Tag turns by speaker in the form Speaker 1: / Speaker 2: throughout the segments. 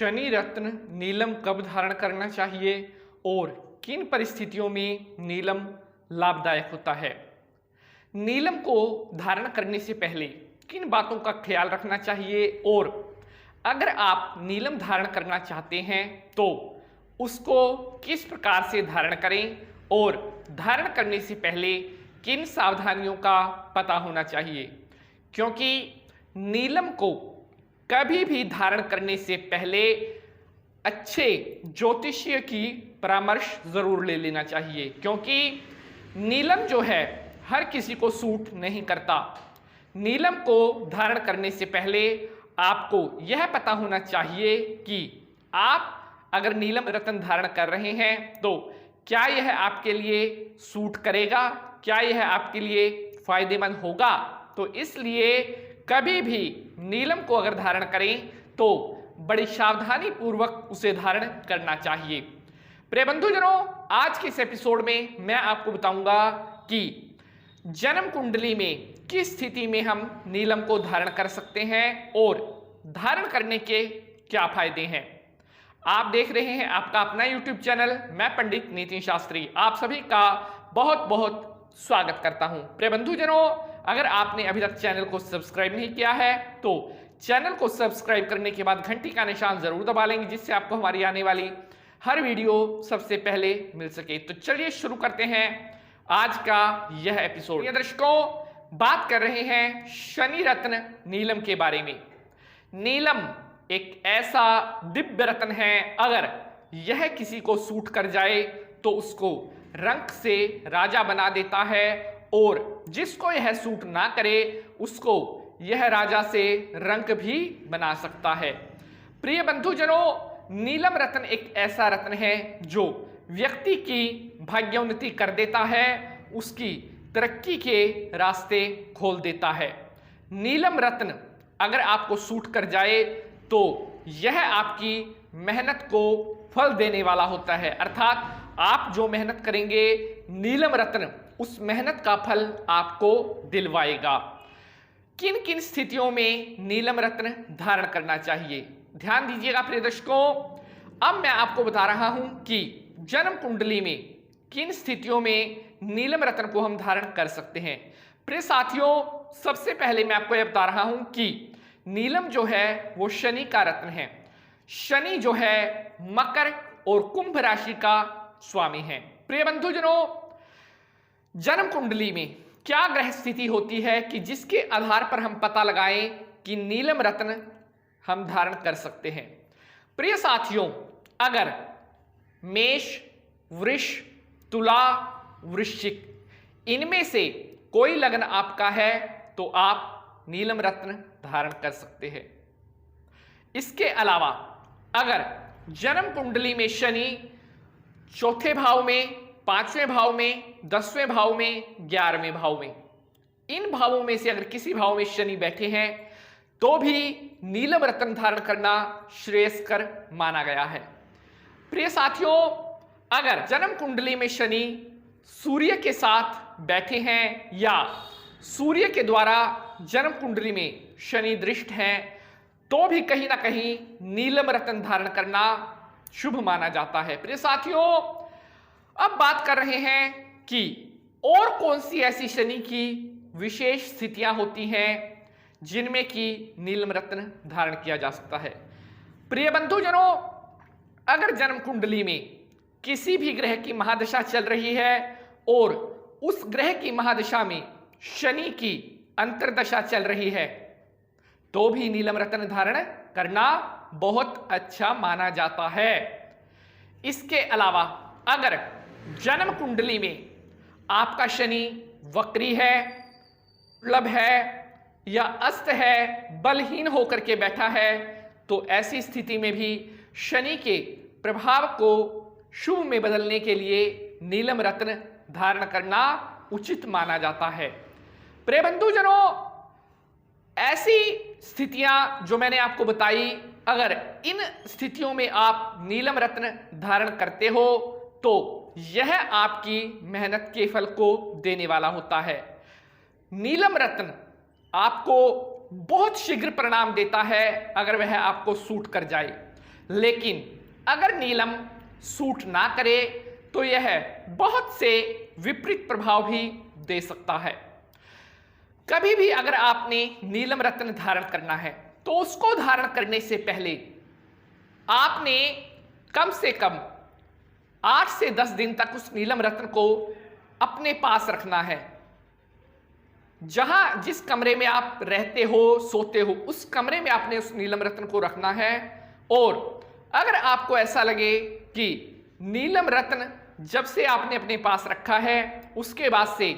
Speaker 1: शनि रत्न नीलम कब धारण करना चाहिए और किन परिस्थितियों में नीलम लाभदायक होता है। नीलम को धारण करने से पहले किन बातों का ख्याल रखना चाहिए और अगर आप नीलम धारण करना चाहते हैं तो उसको किस प्रकार से धारण करें और धारण करने से पहले किन सावधानियों का पता होना चाहिए, क्योंकि नीलम को कभी भी धारण करने से पहले अच्छे ज्योतिषीय की परामर्श जरूर ले लेना चाहिए, क्योंकि नीलम जो है हर किसी को सूट नहीं करता। नीलम को धारण करने से पहले आपको यह पता होना चाहिए कि आप अगर नीलम रत्न धारण कर रहे हैं तो क्या यह आपके लिए सूट करेगा, क्या यह आपके लिए फायदेमंद होगा। तो इसलिए कभी भी नीलम को अगर धारण करें तो बड़ी सावधानी पूर्वक उसे धारण करना चाहिए। प्रिय बंधुजनों, आज के इस एपिसोड में मैं आपको बताऊंगा कि जन्म कुंडली में किस स्थिति में हम नीलम को धारण कर सकते हैं और धारण करने के क्या फायदे हैं। आप देख रहे हैं आपका अपना YouTube चैनल, मैं पंडित नितिन शास्त्री आप सभी का बहुत बहुत स्वागत करता हूं। प्रिय बंधुजनों, अगर आपने अभी तक चैनल को सब्सक्राइब नहीं किया है तो चैनल को सब्सक्राइब करने के बाद घंटी का निशान जरूर दबा लेंगे, जिससे आपको हमारी आने वाली हर वीडियो सबसे पहले मिल सके। तो चलिए शुरू करते हैं आज का यह एपिसोड। दर्शकों, बात कर रहे हैं शनि रत्न नीलम के बारे में। नीलम एक ऐसा दिव्य रत्न है, अगर यह किसी को सूट कर जाए तो उसको रंक से राजा बना देता है और जिसको यह सूट ना करे उसको यह राजा से रंक भी बना सकता है। प्रिय बंधुजनों, नीलम रत्न एक ऐसा रत्न है जो व्यक्ति की भाग्योन्नति कर देता है, उसकी तरक्की के रास्ते खोल देता है। नीलम रत्न अगर आपको सूट कर जाए तो यह आपकी मेहनत को फल देने वाला होता है, अर्थात आप जो मेहनत करेंगे नीलम रत्न उस मेहनत का फल आपको दिलवाएगा। किन किन स्थितियों में नीलम रत्न धारण करना चाहिए, ध्यान दीजिएगा प्रिय दर्शकों। अब मैं आपको बता रहा हूं कि जन्म कुंडली में किन स्थितियों में नीलम रत्न को हम धारण कर सकते हैं। प्रिय साथियों, सबसे पहले मैं आपको यह बता रहा हूं कि नीलम जो है वो शनि का रत्न है। शनि जो है मकर और कुंभ राशि का स्वामी है। प्रिय बंधुजनों, जन्म कुंडली में क्या ग्रह स्थिति होती है कि जिसके आधार पर हम पता लगाएं कि नीलम रत्न हम धारण कर सकते हैं। प्रिय साथियों, अगर मेष, वृष, तुला, वृश्चिक इनमें से कोई लग्न आपका है तो आप नीलम रत्न धारण कर सकते हैं। इसके अलावा अगर जन्म कुंडली में शनि चौथे भाव में, पांचवें भाव में, 10वें भाव में, 11वें भाव में, इन भावों में से अगर किसी भाव में शनि बैठे हैं तो भी नीलम रत्न धारण करना श्रेयस्कर माना गया है। प्रिय साथियों, अगर जन्म कुंडली में शनि सूर्य के साथ बैठे हैं या सूर्य के द्वारा जन्म कुंडली में शनि दृष्ट हैं तो भी कहीं ना कहीं नीलम रत्न धारण करना शुभ माना जाता है। प्रिय साथियों, अब बात कर रहे हैं कि और कौन सी ऐसी शनि की विशेष स्थितियां होती हैं जिनमें कि नीलम रत्न धारण किया जा सकता है। प्रिय बंधुजनों, अगर जन्म कुंडली में किसी भी ग्रह की महादशा चल रही है और उस ग्रह की महादशा में शनि की अंतर्दशा चल रही है तो भी नीलम रत्न धारण करना बहुत अच्छा माना जाता है। इसके अलावा अगर जन्म कुंडली में आपका शनि वक्री है, दुर्लभ है या अस्त है, बलहीन होकर के बैठा है तो ऐसी स्थिति में भी शनि के प्रभाव को शुभ में बदलने के लिए नीलम रत्न धारण करना उचित माना जाता है। प्रिय बंधुजनों, ऐसी स्थितियां जो मैंने आपको बताई, अगर इन स्थितियों में आप नीलम रत्न धारण करते हो तो यह आपकी मेहनत के फल को देने वाला होता है। नीलम रत्न आपको बहुत शीघ्र परिणाम देता है अगर वह आपको सूट कर जाए, लेकिन अगर नीलम सूट ना करे तो यह बहुत से विपरीत प्रभाव भी दे सकता है। कभी भी अगर आपने नीलम रत्न धारण करना है तो उसको धारण करने से पहले आपने कम से कम 8 से 10 दिन तक उस नीलम रत्न को अपने पास रखना है। जहां जिस कमरे में आप रहते हो, सोते हो, उस कमरे में आपने उस नीलम रत्न को रखना है। और अगर आपको ऐसा लगे कि नीलम रत्न जब से आपने अपने पास रखा है उसके बाद से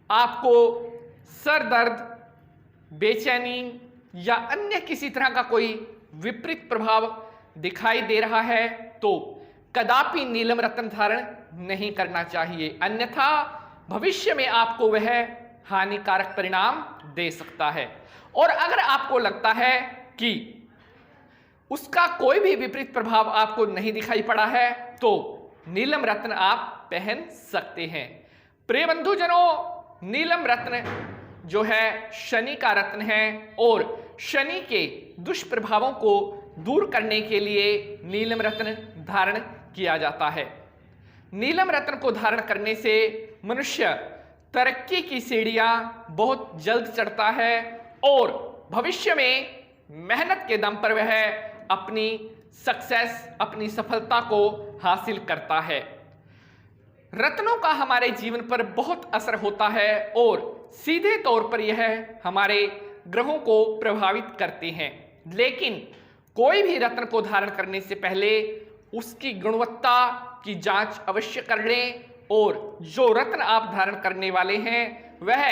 Speaker 1: आपको सर दर्द, बेचैनी या अन्य किसी तरह का कोई विपरीत प्रभाव दिखाई दे रहा है तो कदापि नीलम रत्न धारण नहीं करना चाहिए, अन्यथा भविष्य में आपको वह हानिकारक परिणाम दे सकता है। और अगर आपको लगता है कि उसका कोई भी विपरीत प्रभाव आपको नहीं दिखाई पड़ा है तो नीलम रत्न आप पहन सकते हैं। प्रिय बंधुजनों, नीलम रत्न जो है शनि का रत्न है और शनि के दुष्प्रभावों को दूर करने के लिए नीलम रत्न धारण किया जाता है। नीलम रत्न को धारण करने से मनुष्य तरक्की की सीढ़ियां बहुत जल्द चढ़ता है और भविष्य में मेहनत के दम पर वह अपनी सक्सेस, अपनी सफलता को हासिल करता है। रत्नों का हमारे जीवन पर बहुत असर होता है और सीधे तौर पर यह हमारे ग्रहों को प्रभावित करते हैं, लेकिन कोई भी रत्न को धारण करने से पहले उसकी गुणवत्ता की जांच अवश्य कर लें और जो रत्न आप धारण करने वाले हैं वह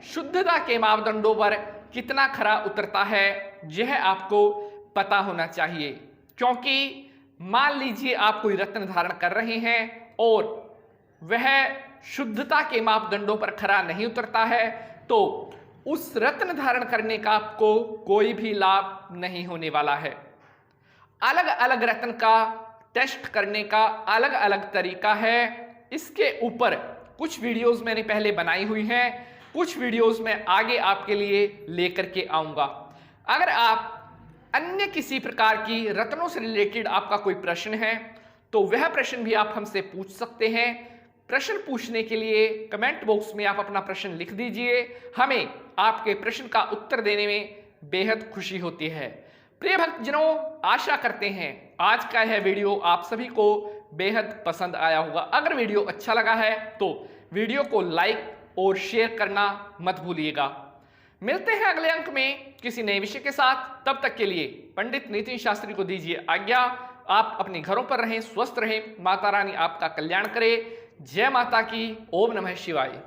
Speaker 1: शुद्धता के मापदंडों पर कितना खरा उतरता है यह आपको पता होना चाहिए। क्योंकि मान लीजिए आप कोई रत्न धारण कर रहे हैं और वह शुद्धता के मापदंडों पर खरा नहीं उतरता है तो उस रत्न धारण करने का आपको कोई भी लाभ नहीं होने वाला है। अलग अलग रत्न का टेस्ट करने का अलग अलग तरीका है। इसके ऊपर कुछ वीडियोस मैंने पहले बनाई हुई हैं, कुछ वीडियोस मैं आगे आपके लिए लेकर के आऊंगा। अगर आप अन्य किसी प्रकार की रत्नों से रिलेटेड आपका कोई प्रश्न है तो वह प्रश्न भी आप हमसे पूछ सकते हैं। प्रश्न पूछने के लिए कमेंट बॉक्स में आप अपना प्रश्न लिख दीजिए, हमें आपके प्रश्न का उत्तर देने में बेहद खुशी होती है। प्रिय भक्तजनों, आशा करते हैं आज का यह वीडियो आप सभी को बेहद पसंद आया होगा। अगर वीडियो अच्छा लगा है तो वीडियो को लाइक और शेयर करना मत भूलिएगा। मिलते हैं अगले अंक में किसी नए विषय के साथ। तब तक के लिए पंडित नितिन शास्त्री को दीजिए आज्ञा। आप अपने घरों पर रहें, स्वस्थ रहें, माता रानी आपका कल्याण करे। जय माता की। ओम नमः शिवाय।